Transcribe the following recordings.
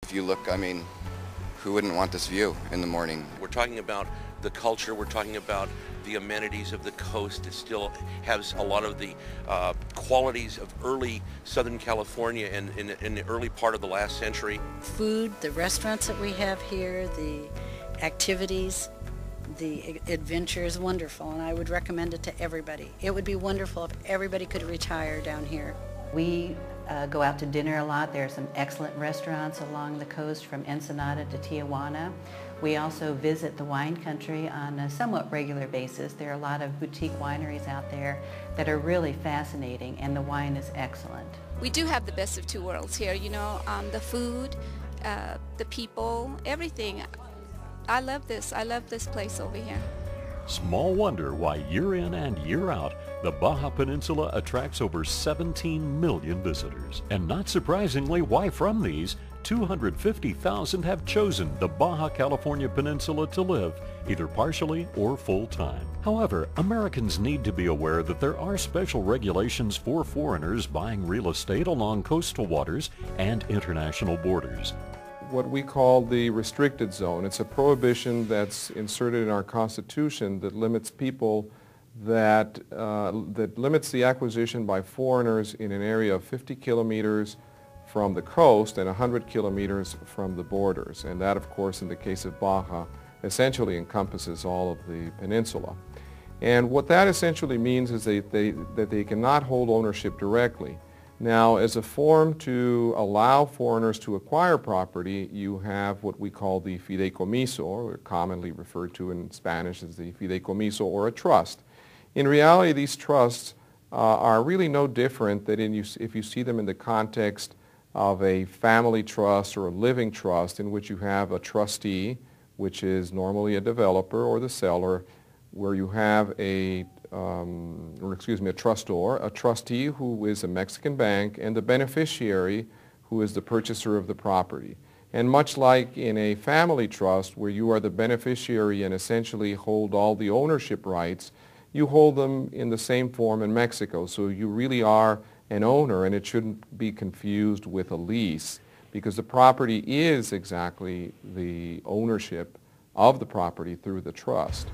If you look, I mean, who wouldn't want this view in the morning? We're talking about the culture, we're talking about the amenities of the coast. It still has a lot of the qualities of early Southern California in the early part of the last century. Food, the restaurants that we have here, the activities, the adventure is wonderful, and I would recommend it to everybody. It would be wonderful if everybody could retire down here. We go out to dinner a lot. There are some excellent restaurants along the coast from Ensenada to Tijuana. We also visit the wine country on a somewhat regular basis. There are a lot of boutique wineries out there that are really fascinating, and the wine is excellent. We do have the best of two worlds here, you know, the food, the people, everything. I love this place over here. Small wonder why year in and year out, the Baja Peninsula attracts over 17 million visitors. And not surprisingly, why from these, 250,000 have chosen the Baja California Peninsula to live, either partially or full-time. However, Americans need to be aware that there are special regulations for foreigners buying real estate along coastal waters and international borders. What we call the restricted zone. It's a prohibition that's inserted in our Constitution that limits people, that limits the acquisition by foreigners in an area of 50 kilometers from the coast and 100 kilometers from the borders. And that, of course, in the case of Baja, essentially encompasses all of the peninsula. And what that essentially means is that they cannot hold ownership directly. Now, as a form to allow foreigners to acquire property, you have what we call the fideicomiso, or commonly referred to in Spanish as the fideicomiso, or a trust. In reality, these trusts are really no different than if you see them in the context of a family trust or a living trust, in which you have a trustee, which is normally a developer or the seller, where you have a trustor, a trustee who is a Mexican bank, and the beneficiary who is the purchaser of the property. And much like in a family trust where you are the beneficiary and essentially hold all the ownership rights, you hold them in the same form in Mexico. So you really are an owner, and it shouldn't be confused with a lease, because the property is exactly the ownership of the property through the trust.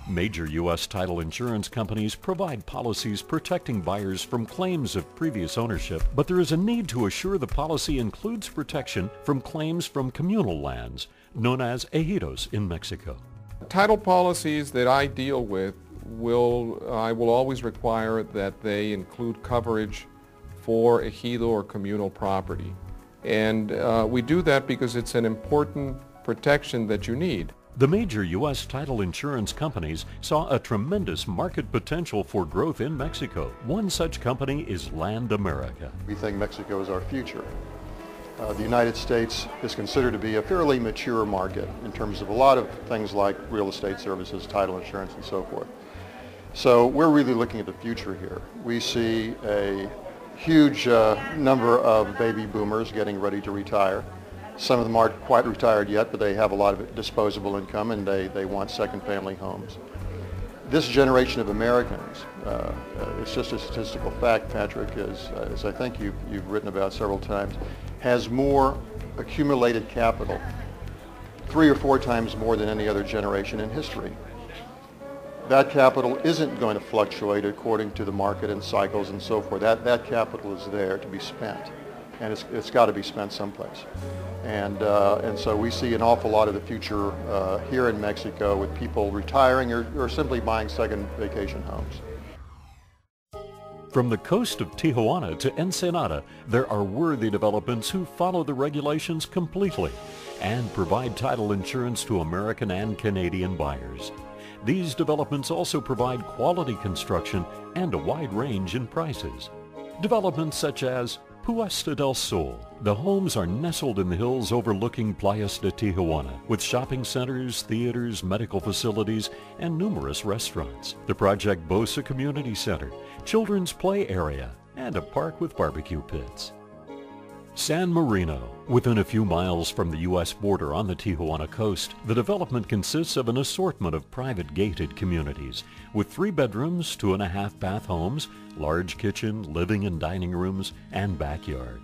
Major U.S. title insurance companies provide policies protecting buyers from claims of previous ownership, but there is a need to assure the policy includes protection from claims from communal lands, known as ejidos in Mexico. Title policies that I deal with I will always require that they include coverage for ejido or communal property. And we do that because it's an important protection that you need. The major U.S. title insurance companies saw a tremendous market potential for growth in Mexico. One such company is Land America. We think Mexico is our future. The United States is considered to be a fairly mature market in terms of a lot of things like real estate services, title insurance, and so forth. So we're really looking at the future here. We see a huge number of baby boomers getting ready to retire. Some of them aren't quite retired yet, but they have a lot of disposable income, and they want second family homes. This generation of Americans, it's just a statistical fact, Patrick, as I think you've written about several times, has more accumulated capital, 3 or 4 times more than any other generation in history. That capital isn't going to fluctuate according to the market and cycles and so forth. That capital is there to be spent, and it's got to be spent someplace. And so we see an awful lot of the future here in Mexico with people retiring or simply buying second vacation homes. From the coast of Tijuana to Ensenada, there are worthy developments who follow the regulations completely and provide title insurance to American and Canadian buyers. These developments also provide quality construction and a wide range in prices. Developments such as Puesta del Sol. The homes are nestled in the hills overlooking Playas de Tijuana, with shopping centers, theaters, medical facilities, and numerous restaurants. The project boasts a community center, children's play area, and a park with barbecue pits. San Marino. Within a few miles from the U.S. border on the Tijuana coast, the development consists of an assortment of private gated communities with 3 bedrooms, 2.5 bath homes, large kitchen, living and dining rooms, and backyard.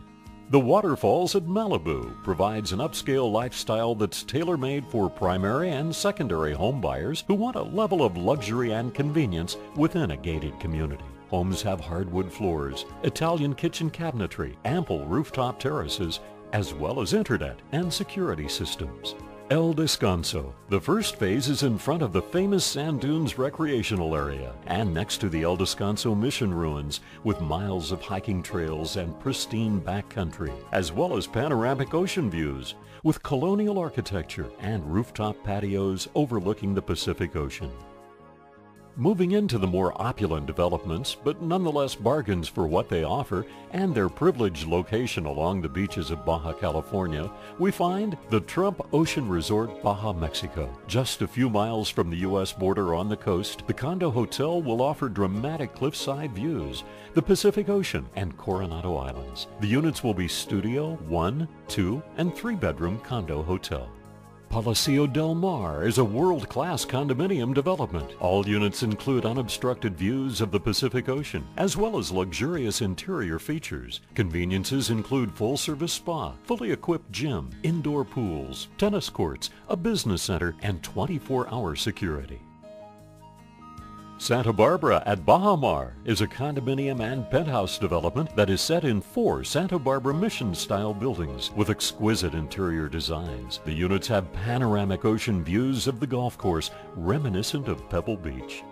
The Waterfalls at Malibu provides an upscale lifestyle that's tailor-made for primary and secondary home buyers who want a level of luxury and convenience within a gated community. Homes have hardwood floors, Italian kitchen cabinetry, ample rooftop terraces, as well as internet and security systems. El Descanso. The first phase is in front of the famous Sand Dunes recreational area and next to the El Descanso mission ruins with miles of hiking trails and pristine backcountry, as well as panoramic ocean views with colonial architecture and rooftop patios overlooking the Pacific Ocean. Moving into the more opulent developments, but nonetheless bargains for what they offer and their privileged location along the beaches of Baja California, we find the Trump Ocean Resort, Baja, Mexico. Just a few miles from the U.S. border on the coast, the condo hotel will offer dramatic cliffside views, the Pacific Ocean, and Coronado Islands. The units will be studio, 1, 2, and 3-bedroom condo hotel. Palacio del Mar is a world-class condominium development. All units include unobstructed views of the Pacific Ocean, as well as luxurious interior features. Conveniences include full-service spa, fully equipped gym, indoor pools, tennis courts, a business center, and 24-hour security. Santa Barbara at Baja Mar is a condominium and penthouse development that is set in 4 Santa Barbara Mission-style buildings with exquisite interior designs. The units have panoramic ocean views of the golf course reminiscent of Pebble Beach.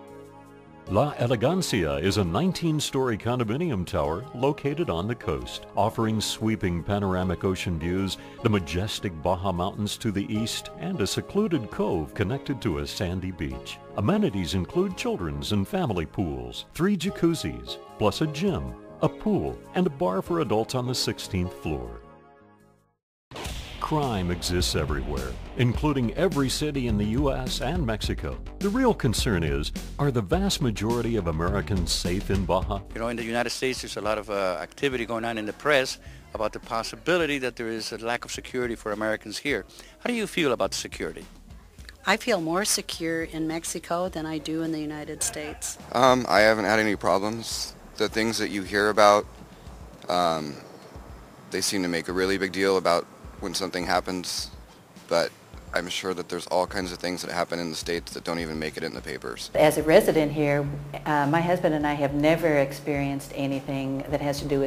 La Elegancia is a 19-story condominium tower located on the coast, offering sweeping panoramic ocean views, the majestic Baja Mountains to the east, and a secluded cove connected to a sandy beach. Amenities include children's and family pools, 3 jacuzzis, plus a gym, a pool, and a bar for adults on the 16th floor. Crime exists everywhere, including every city in the U.S. and Mexico. The real concern is, are the vast majority of Americans safe in Baja? You know, in the United States, there's a lot of activity going on in the press about the possibility that there is a lack of security for Americans here. How do you feel about security? I feel more secure in Mexico than I do in the United States. I haven't had any problems. The things that you hear about, they seem to make a really big deal about when something happens, but I'm sure that there's all kinds of things that happen in the States that don't even make it in the papers. As a resident here, my husband and I have never experienced anything that has to do with